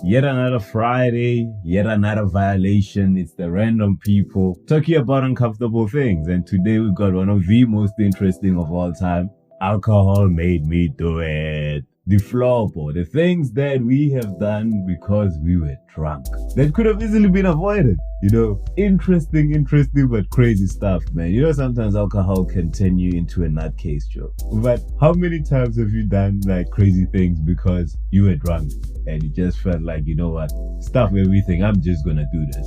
Yet another Friday, yet another violation. It's the random people talking about uncomfortable things. And today we've got one of the most interesting of all time. Alcohol made me do it. The floorball, the things that we have done because we were drunk. That could have easily been avoided. You know, interesting, but crazy stuff, man. You know, sometimes alcohol can turn you into a nutcase, Joe. But how many times have you done like crazy things because you were drunk and you just felt like, you know what, stop everything, I'm just gonna do this?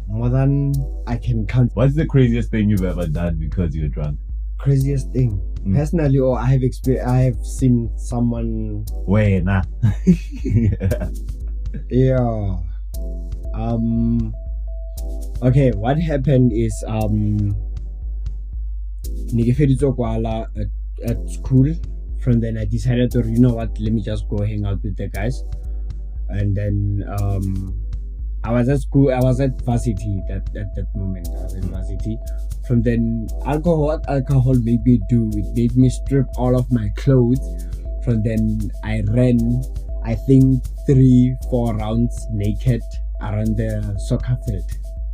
More than I can count. What's the craziest thing you've ever done because you were drunk? Craziest thing, personally, or I have seen someone. Wait, nah. Yeah. Okay, what happened is at school. From then I decided to, you know what, let me just go hang out with the guys. And then I was at school, I was at varsity at that moment. I was in varsity. From then alcohol made me do, it made me strip all of my clothes. From then I ran, I think 3-4 rounds naked around the soccer field.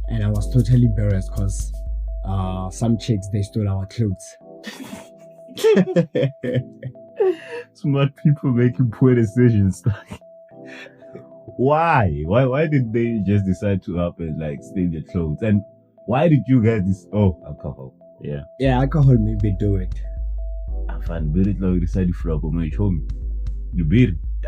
And I was totally embarrassed because some chicks, they stole our clothes. Smart people making poor decisions. Why did they just decide to up and like steal your clothes? And why did you guys alcohol? Yeah, alcohol made me do it. I find it like decided flop on my home.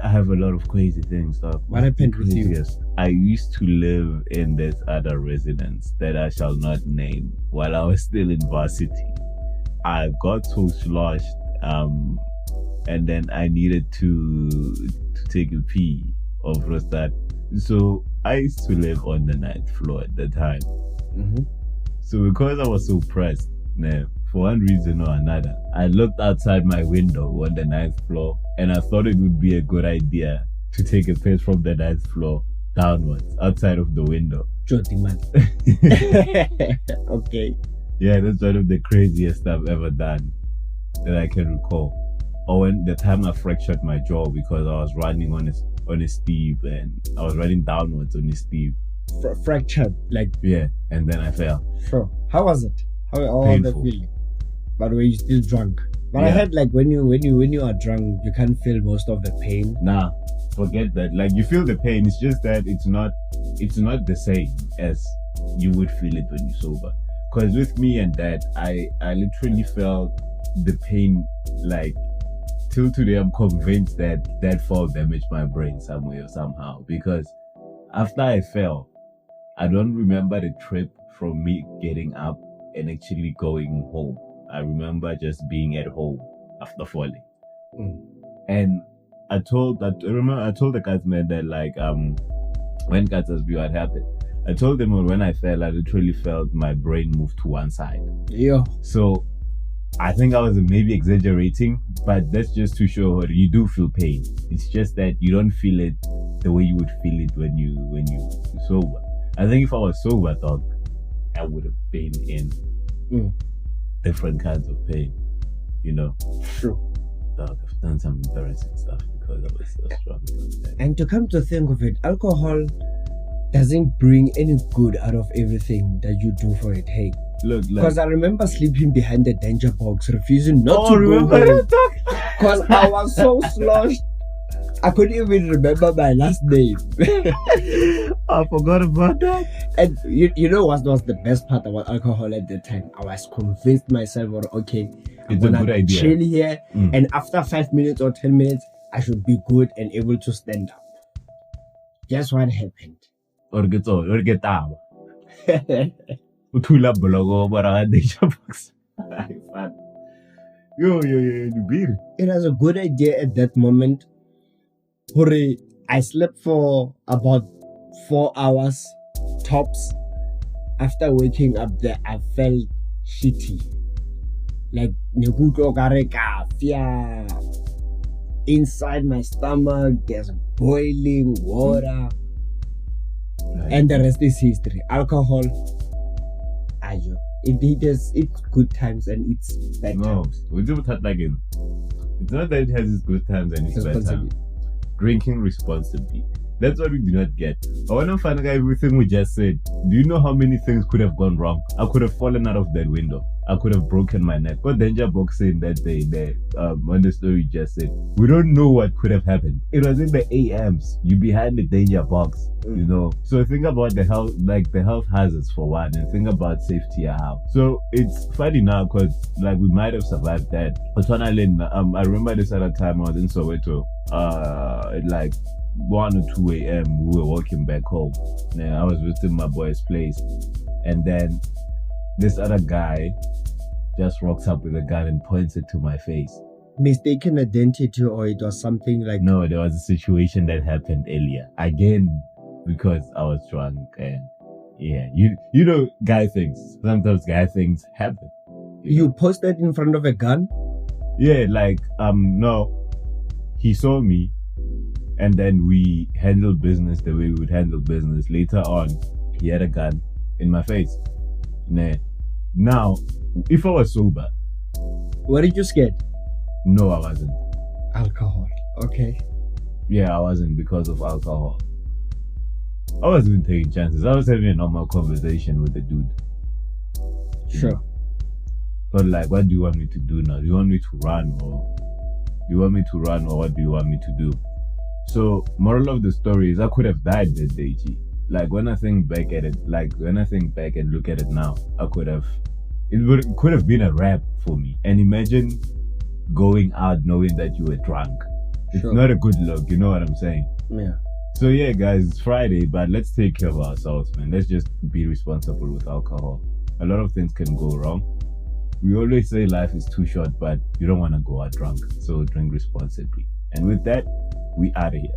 I have a lot of crazy things. What happened with you? I used to live in this other residence that I shall not name while I was still in varsity. I got so sloshed, and then I needed to take a pee of that. So I used to live on the 9th floor at the time. So because I was so pressed, for one reason or another, I looked outside my window on the 9th floor, and I thought it would be a good idea to take a piss from the 9th floor downwards, outside of the window. Okay. Yeah, that's one of the craziest I've ever done that I can recall. Or when the time I fractured my jaw because I was running on a steep and I was running downwards on a steep. Fractured, like? Yeah, and then I fell. Sure. How was it? How was the feeling? But were you still drunk? But I heard like when you are drunk, you can't feel most of the pain. Nah, forget that. Like you feel the pain. It's just that it's not the same as you would feel it when you're sober. Because with me and that, I literally felt the pain, like, till today I'm convinced that fall damaged my brain some way or somehow. Because after I fell, I don't remember the trip from me getting up and actually going home. I remember just being at home after falling. And I told the guys, man, that like, when guys asked me what happened, I told them when I fell, I literally felt my brain move to one side. Yeah. So I think I was maybe exaggerating, but that's just to show her you do feel pain. It's just that you don't feel it the way you would feel it when you sober. I think if I was sober, dog, I would have been in different kinds of pain. You know? True. Dog, I've done some embarrassing stuff because I was so strong. And to come to think of it, alcohol doesn't bring any good out of everything that you do for it. Hey, look, because I remember sleeping behind the danger box, refusing not to remember go home because I was so sloshed. I couldn't even remember my last name. I forgot about that. And you know what was the best part about alcohol at the time? I was convinced myself, okay, I'm gonna chill here, and after 5 minutes or 10 minutes, I should be good and able to stand up. Guess what happened? Or get out. Utula blogo bara danger box. Yo, you beat it. It was a good idea at that moment. I slept for about 4 hours tops. After waking up there, I felt shitty. Like inside my stomach, there's boiling water. And the rest is history. Alcohol, it's good times and it's bad times. It's not that it has its good times and its bad times. Drinking responsibly. That's what we do not get. I want to find out everything we just said. Do you know how many things could have gone wrong? I could have fallen out of that window. I could have broken my neck. What danger box saying that day there on the story you just said? We don't know what could have happened. It was in the AMs. You behind the danger box, you know. So think about the health, like the health hazards for one, and think about safety how. So it's funny now because like we might have survived that. But I remember this other time I was in Soweto. Like 1 or 2 a.m. we were walking back home. And I was visiting my boy's place, and then this other guy just walks up with a gun and points it to my face. Mistaken identity, or it was something like... No, there was a situation that happened earlier. Again, because I was drunk, and yeah, you know, guy things. Sometimes guy things happen. You posted in front of a gun? Yeah, like no, he saw me, and then we handled business the way we would handle business. Later on, he had a gun in my face. Nah. Now, if I was sober... Were you scared? No, I wasn't. Alcohol. Okay. Yeah, I wasn't because of alcohol. I wasn't even taking chances. I was having a normal conversation with the dude. Sure. But like, what do you want me to do now? Do you want me to run, or what do you want me to do? So, moral of the story is I could have died that day, G. Like when I think back at it, and look at it now, it could have been a wrap for me. And imagine going out knowing that you were drunk. It's not a good look, you know what I'm saying? Yeah. So yeah, guys, it's Friday, but let's take care of ourselves, man. Let's just be responsible with alcohol. A lot of things can go wrong. We always say life is too short, but you don't want to go out drunk. So drink responsibly. And with that, we out of here.